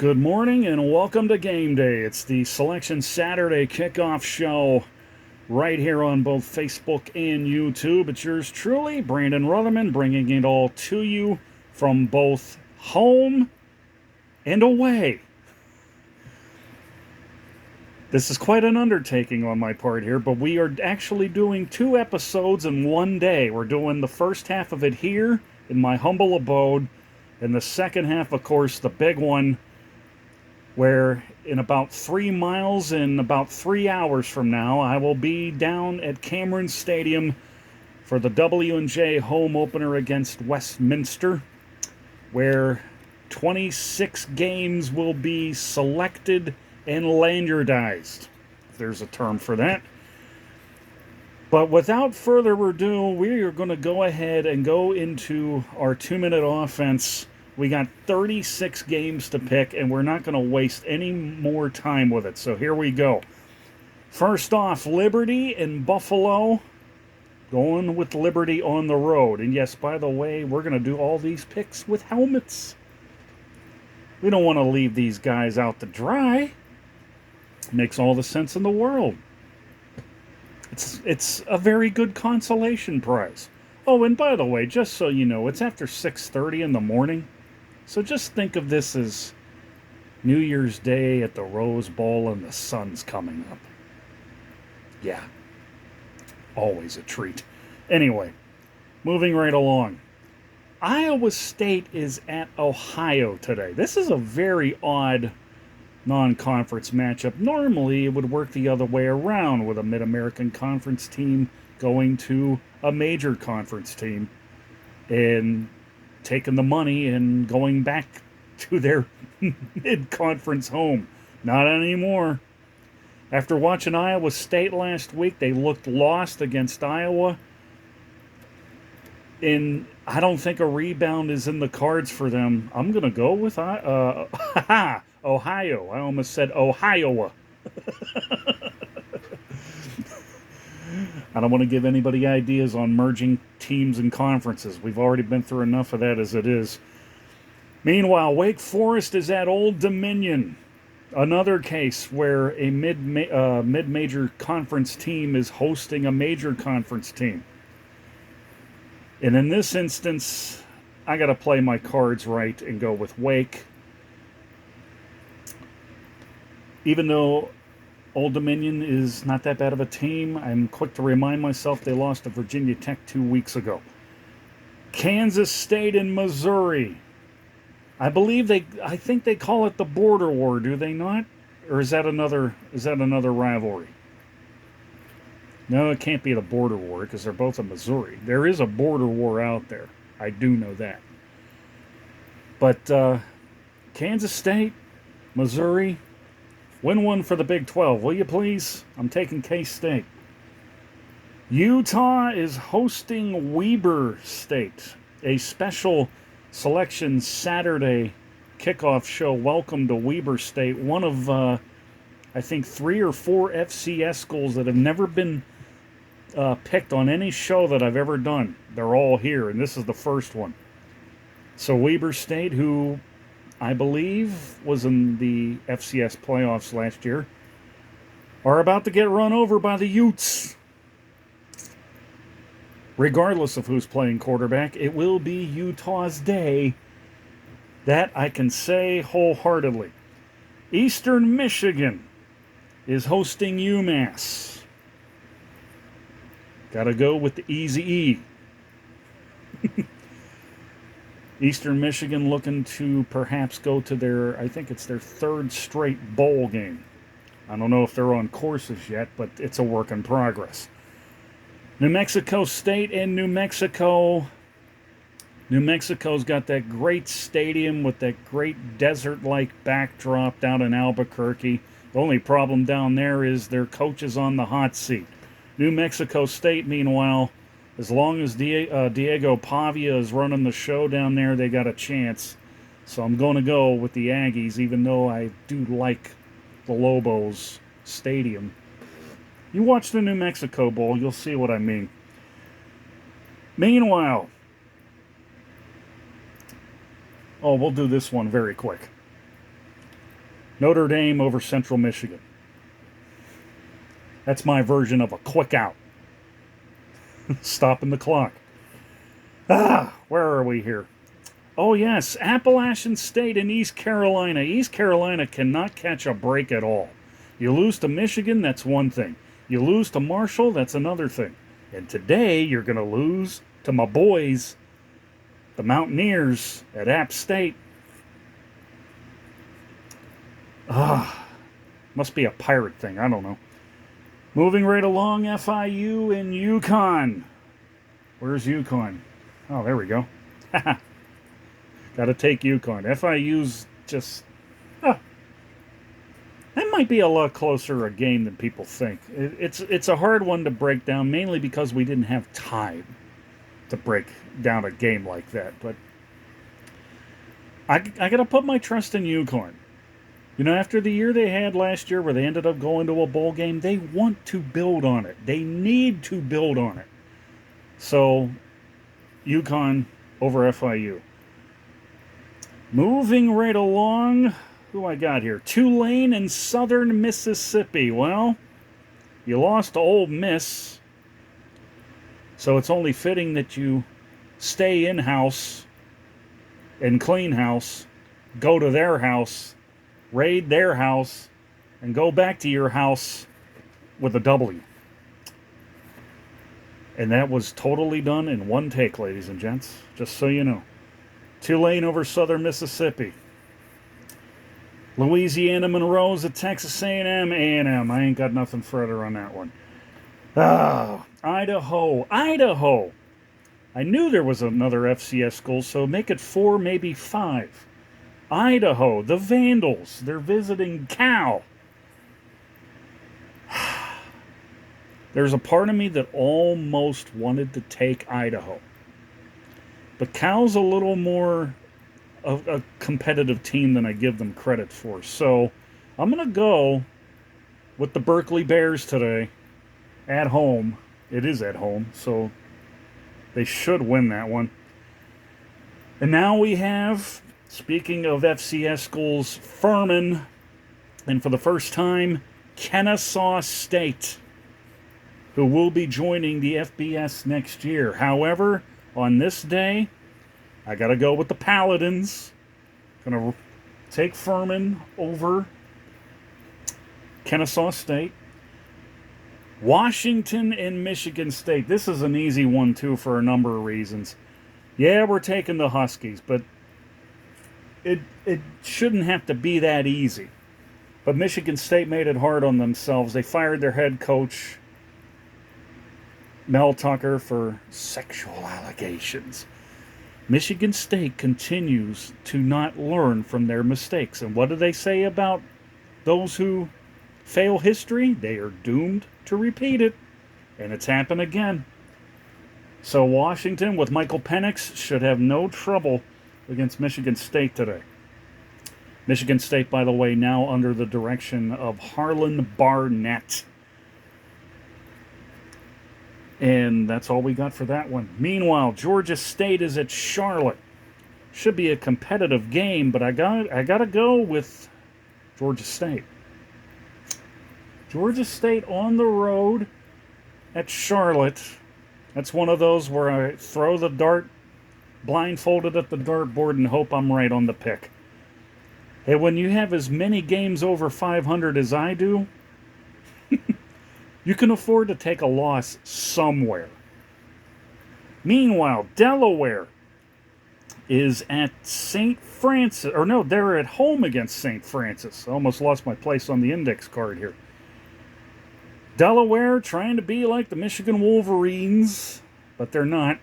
Good morning and welcome to Game Day. It's the Selection Saturday Kickoff show right here on both Facebook and YouTube. It's yours truly, Brandon Rutherman, bringing it all to you from both home and away. This is quite an undertaking on my part here, but we are actually doing 2 episodes in one day. We're doing the first half of it here in my humble abode, and the second half, of course, the big one, where in about 3 miles and about 3 hours from now, I will be down at Cameron Stadium for the W&J home opener against Westminster, where 26 games will be selected and lanyardized, if there's a term for that. But without further ado, we are going to go ahead and go into our 2-minute offense. We got 36 games to pick, and we're not going to waste any more time with it. So here we go. First off, Liberty and Buffalo. Going with Liberty on the road. And yes, by the way, we're going to do all these picks with helmets. We don't want to leave these guys out to dry. Makes all the sense in the world. It's a very good consolation prize. Oh, and by the way, just so you know, it's after 6:30 in the morning. So just think of this as New Year's Day at the Rose Bowl and the sun's coming up. Yeah, always a treat. Anyway, moving right along. Iowa State is at Ohio today. This is a very odd non-conference matchup. Normally, it would work the other way around with a Mid-American Conference team going to a major conference team and taking the money and going back to their mid-conference home. Not anymore. After watching Iowa State last week, they looked lost against Iowa. And I don't think a rebound is in the cards for them. I'm going to go with Ohio. I almost said Ohio. I don't want to give anybody ideas on merging teams and conferences. We've already been through enough of that as it is. Meanwhile, Wake Forest is at Old Dominion. Another case where a mid-major conference team is hosting a major conference team. And in this instance, I got to play my cards right and go with Wake. Even though Old Dominion is not that bad of a team, I'm quick to remind myself they lost to Virginia Tech 2 weeks ago. Kansas State and Missouri. I think they call it the border war, do they not? Or is that another rivalry? No, it can't be the border war because they're both in Missouri. There is a border war out there. I do know that. But Kansas State, Missouri, win one for the Big 12, will you please? I'm taking K-State. Utah is hosting Weber State, a special Selection Saturday kickoff show. Welcome to Weber State, one of, I think, 3 or 4 FCS schools that have never been picked on any show that I've ever done. They're all here, and this is the first one. So Weber State, who I believe was in the FCS playoffs last year, are about to get run over by the Utes. Regardless of who's playing quarterback, it will be Utah's day. That I can say wholeheartedly. Eastern Michigan is hosting UMass. Gotta go with the easy E. Eastern Michigan looking to perhaps go to I think it's their 3rd straight bowl game. I don't know if they're on courses yet, but it's a work in progress. New Mexico State and New Mexico. New Mexico's got that great stadium with that great desert-like backdrop down in Albuquerque. The only problem down there is their coach is on the hot seat. New Mexico State, meanwhile, as long as Diego Pavia is running the show down there, they got a chance. So I'm going to go with the Aggies, even though I do like the Lobos Stadium. You watch the New Mexico Bowl, you'll see what I mean. Meanwhile, we'll do this one very quick. Notre Dame over Central Michigan. That's my version of a quick out. Stopping the clock. Where are we here? Oh, yes, Appalachian State and East Carolina. East Carolina cannot catch a break at all. You lose to Michigan, that's one thing. You lose to Marshall, that's another thing. And today, you're going to lose to my boys, the Mountaineers at App State. Must be a pirate thing, I don't know. Moving right along, FIU and UConn. Where's UConn? Oh, there we go. Got to take UConn. FIU's just... that might be a lot closer a game than people think. It's a hard one to break down, mainly because we didn't have time to break down a game like that. But I got to put my trust in UConn. You know, after the year they had last year where they ended up going to a bowl game, they want to build on it. They need to build on it. So, UConn over FIU. Moving right along, who I got here? Tulane and Southern Mississippi. Well, you lost to Ole Miss, so it's only fitting that you stay in-house and clean house, go to their house, raid their house, and go back to your house with a W. And that was totally done in one take, ladies and gents, just so you know. Tulane over Southern Mississippi. Louisiana Monroe's at Texas A&M. A&M. I ain't got nothing further on that one. Idaho. I knew there was another FCS school, so make it 4, maybe 5. Idaho, the Vandals. They're visiting Cal. There's a part of me that almost wanted to take Idaho. But Cal's a little more of a competitive team than I give them credit for. So I'm going to go with the Berkeley Bears today at home. It is at home, so they should win that one. And now we have, speaking of FCS schools, Furman, and for the first time, Kennesaw State, who will be joining the FBS next year. However, on this day, I got to go with the Paladins. Going to take Furman over Kennesaw State. Washington and Michigan State. This is an easy one, too, for a number of reasons. Yeah, we're taking the Huskies, but it shouldn't have to be that easy. But Michigan State made it hard on themselves. They fired their head coach, Mel Tucker, for sexual allegations. Michigan State continues to not learn from their mistakes. And what do they say about those who fail history? They are doomed to repeat it. And it's happened again. So Washington, with Michael Penix, should have no trouble against Michigan State today. Michigan State, by the way, now under the direction of Harlan Barnett. And that's all we got for that one. Meanwhile, Georgia State is at Charlotte. Should be a competitive game, but I gotta go with Georgia State. Georgia State on the road at Charlotte. That's one of those where I throw the dart blindfolded at the dartboard and hope I'm right on the pick. And when you have as many games over 500 as I do, you can afford to take a loss somewhere. Meanwhile, Delaware is at St. Francis. Or no, they're at home against St. Francis. I almost lost my place on the index card here. Delaware trying to be like the Michigan Wolverines, but they're not.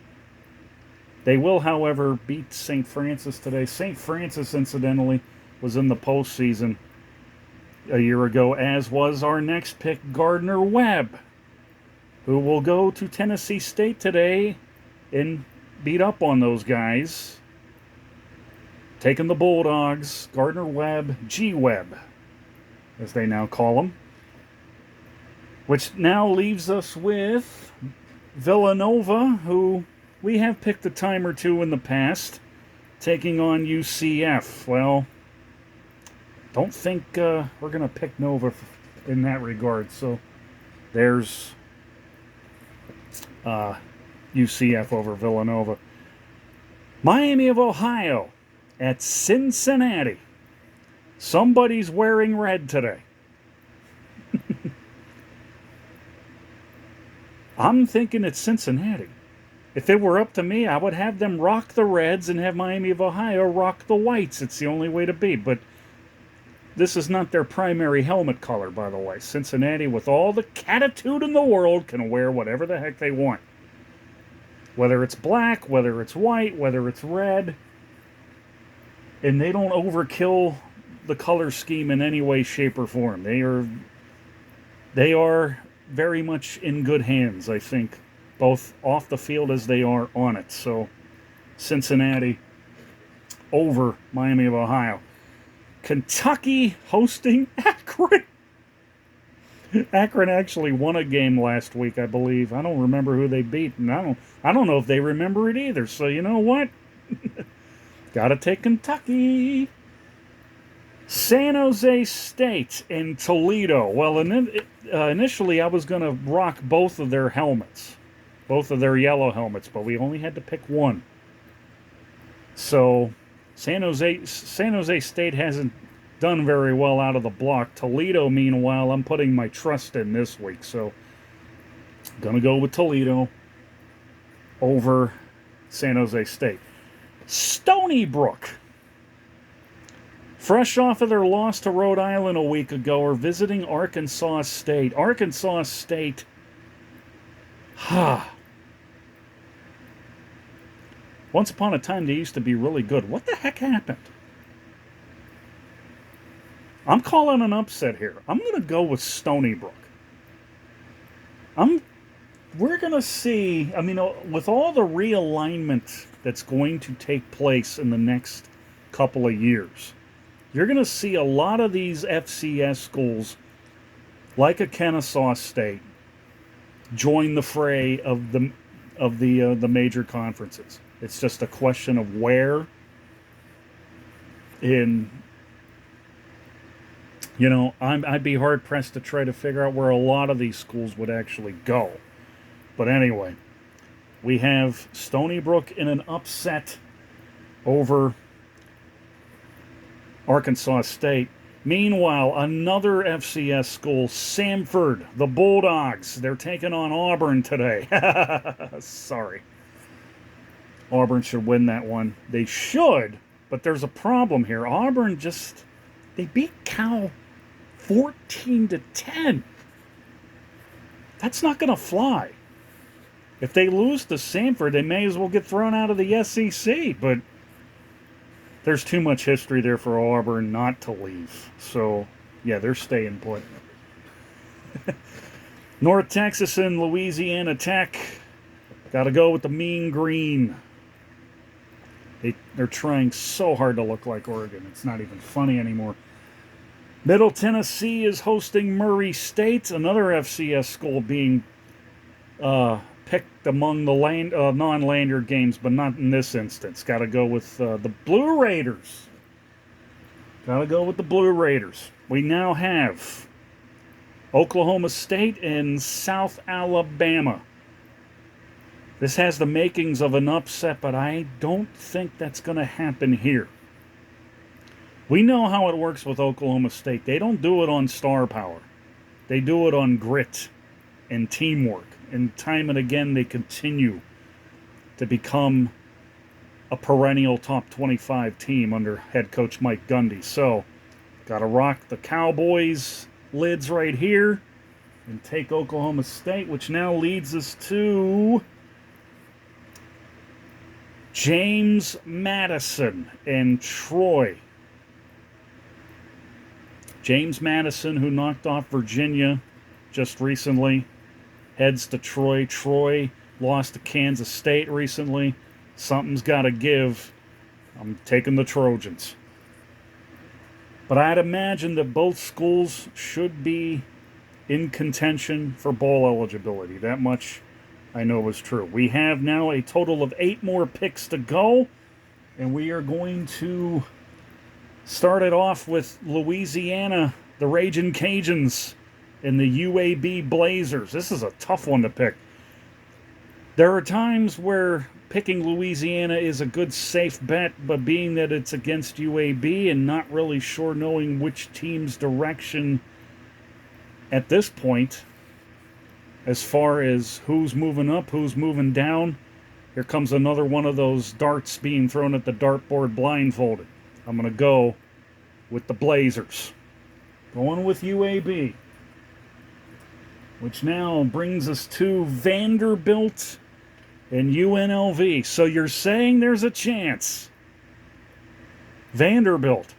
They will, however, beat St. Francis today. St. Francis, incidentally, was in the postseason a year ago, as was our next pick, Gardner Webb, who will go to Tennessee State today and beat up on those guys. Taking the Bulldogs, Gardner Webb, G-Webb, as they now call him. Which now leaves us with Villanova, who we have picked a time or two in the past, taking on UCF. Well, don't think we're going to pick Nova in that regard. So there's UCF over Villanova. Miami of Ohio at Cincinnati. Somebody's wearing red today. I'm thinking it's Cincinnati. If it were up to me, I would have them rock the reds and have Miami of Ohio rock the whites. It's the only way to be. But this is not their primary helmet color, by the way. Cincinnati, with all the catitude in the world, can wear whatever the heck they want. Whether it's black, whether it's white, whether it's red. And they don't overkill the color scheme in any way, shape, or form. They are very much in good hands, I think, both off the field as they are on it. So, Cincinnati over Miami of Ohio. Kentucky hosting Akron. Akron actually won a game last week, I believe. I don't remember who they beat, and I don't know if they remember it either. So you know what? Gotta take Kentucky. San Jose State and Toledo. Well, initially I was going to rock both of their helmets, both of their yellow helmets, but we only had to pick one. So San Jose State hasn't done very well out of the block. Toledo, meanwhile, I'm putting my trust in this week. So I'm going to go with Toledo over San Jose State. Stony Brook. Fresh off of their loss to Rhode Island a week ago, are visiting Arkansas State. Arkansas State, once upon a time they used to be really good. What the heck happened? I'm calling an upset here. I'm going to go with Stony Brook. We're going to see, with all the realignment that's going to take place in the next couple of years, you're going to see a lot of these FCS schools, like a Kennesaw State, join the fray of the major conferences. It's just a question of where. I'd be hard pressed to try to figure out where a lot of these schools would actually go. But anyway, we have Stony Brook in an upset over Arkansas State. Meanwhile, another FCS school, Samford, the Bulldogs. They're taking on Auburn today. Sorry. Auburn should win that one. They should, but there's a problem here. Auburn they beat Cal 14-10. That's not going to fly. If they lose to Samford, they may as well get thrown out of the SEC, but there's too much history there for Auburn not to leave. So, yeah, they're staying put. North Texas and Louisiana Tech. Got to go with the mean green. They're trying so hard to look like Oregon. It's not even funny anymore. Middle Tennessee is hosting Murray State, another FCS school being picked among the non-lanyard games, but not in this instance. Got to go with the Blue Raiders. Got to go with the Blue Raiders. We now have Oklahoma State and South Alabama. This has the makings of an upset, but I don't think that's going to happen here. We know how it works with Oklahoma State. They don't do it on star power. They do it on grit and teamwork. And time and again, they continue to become a perennial top 25 team under head coach Mike Gundy. So, got to rock the Cowboys lids right here and take Oklahoma State, which now leads us to James Madison and Troy. James Madison, who knocked off Virginia just recently, heads to Troy. Troy lost to Kansas State recently. Something's got to give. I'm taking the Trojans. But I'd imagine that both schools should be in contention for bowl eligibility. That much I know is true. We have now a total of 8 more picks to go, and we are going to Started off with Louisiana, the Ragin' Cajuns, and the UAB Blazers. This is a tough one to pick. There are times where picking Louisiana is a good safe bet, but being that it's against UAB and not really sure knowing which team's direction at this point, as far as who's moving up, who's moving down, here comes another one of those darts being thrown at the dartboard blindfolded. I'm going to go with the Blazers. Going with UAB. Which now brings us to Vanderbilt and UNLV. So you're saying there's a chance. Vanderbilt.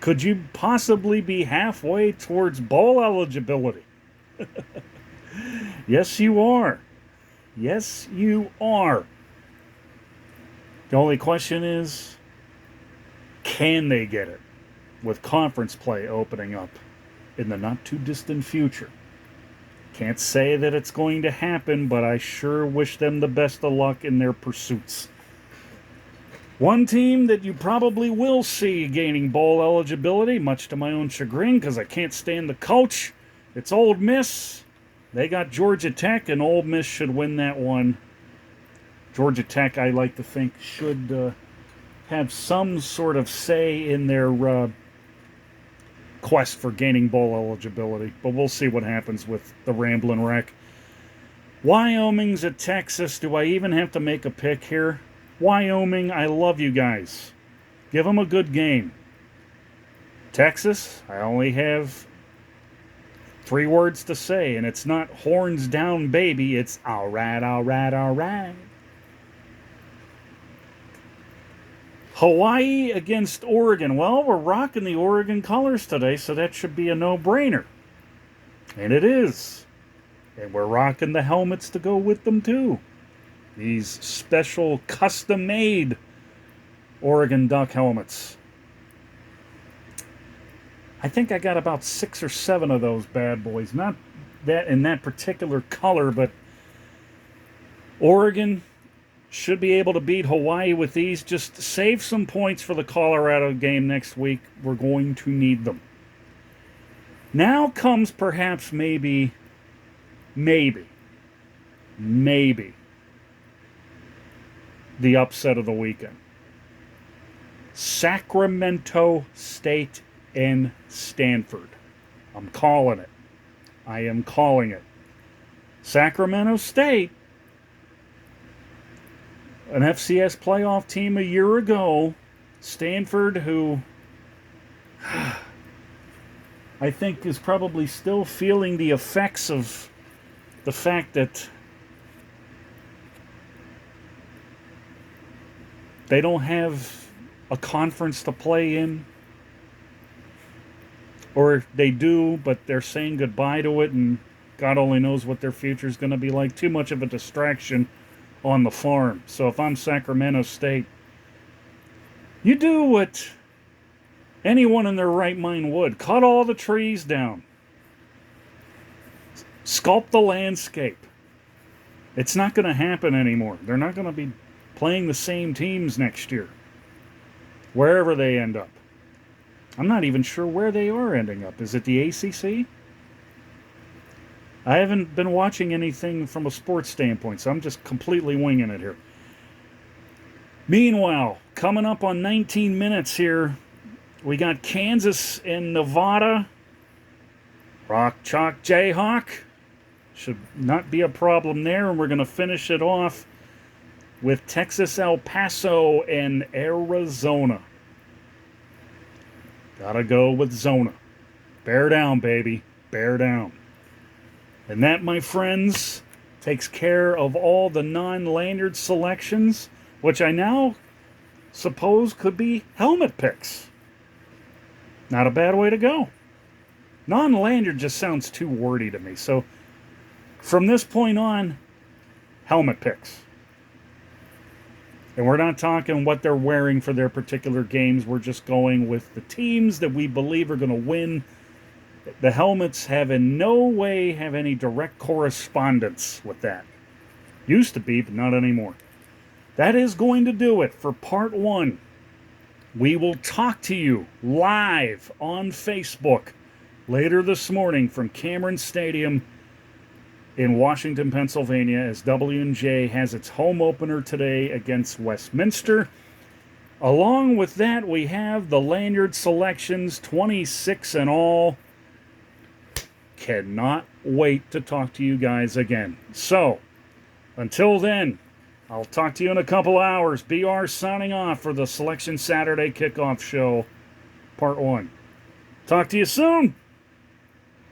Could you possibly be halfway towards bowl eligibility? Yes, you are. Yes, you are. The only question is, can they get it? With conference play opening up in the not-too-distant future. Can't say that it's going to happen, but I sure wish them the best of luck in their pursuits. One team that you probably will see gaining bowl eligibility, much to my own chagrin, because I can't stand the coach, it's Ole Miss. They got Georgia Tech, and Ole Miss should win that one. Georgia Tech, I like to think, should have some sort of say in their quest for gaining bowl eligibility. But we'll see what happens with the Ramblin' Wreck. Wyoming's at Texas. Do I even have to make a pick here? Wyoming, I love you guys. Give them a good game. Texas, I only have 3 words to say, and it's not horns down, baby. It's all right, all right, all right. Hawaii against Oregon. Well, we're rocking the Oregon colors today, so that should be a no-brainer. And it is. And we're rocking the helmets to go with them, too. These special custom-made Oregon Duck helmets. I think I got about 6 or 7 of those bad boys. Not that in that particular color, but Oregon should be able to beat Hawaii with these. Just save some points for the Colorado game next week. We're going to need them. Now comes perhaps maybe the upset of the weekend. Sacramento State and Stanford. I'm calling it. I am calling it. Sacramento State, an FCS playoff team a year ago. Stanford, who I think is probably still feeling the effects of the fact that they don't have a conference to play in. Or they do, but they're saying goodbye to it, and God only knows what their future is going to be like. Too much of a distraction on the farm. So if I'm Sacramento State, you do what anyone in their right mind would. Cut all the trees down. Sculpt the landscape. It's not going to happen anymore. They're not going to be playing the same teams next year, wherever they end up. I'm not even sure where they are ending up. Is it the ACC? I haven't been watching anything from a sports standpoint, so I'm just completely winging it here. Meanwhile, coming up on 19 minutes here, we got Kansas and Nevada. Rock, chalk, Jayhawk. Should not be a problem there, and we're going to finish it off with Texas, El Paso, and Arizona. Gotta go with Zona. Bear down, baby. Bear down. And that, my friends, takes care of all the non-lanyard selections, which I now suppose could be helmet picks. Not a bad way to go. Non-lanyard just sounds too wordy to me. So from this point on, helmet picks. And we're not talking what they're wearing for their particular games. We're just going with the teams that we believe are going to win. The helmets have in no way have any direct correspondence with that. Used to be, but not anymore. That is going to do it for part 1 We will talk to you live on Facebook later this morning from Cameron Stadium in Washington, Pennsylvania, as W&J has its home opener today against Westminster. Along with that, we have the lanyard selections, 26 in all. Cannot wait to talk to you guys again. So, until then, I'll talk to you in a couple hours. BR signing off for the Selection Saturday Kickoff Show, Part 1. Talk to you soon.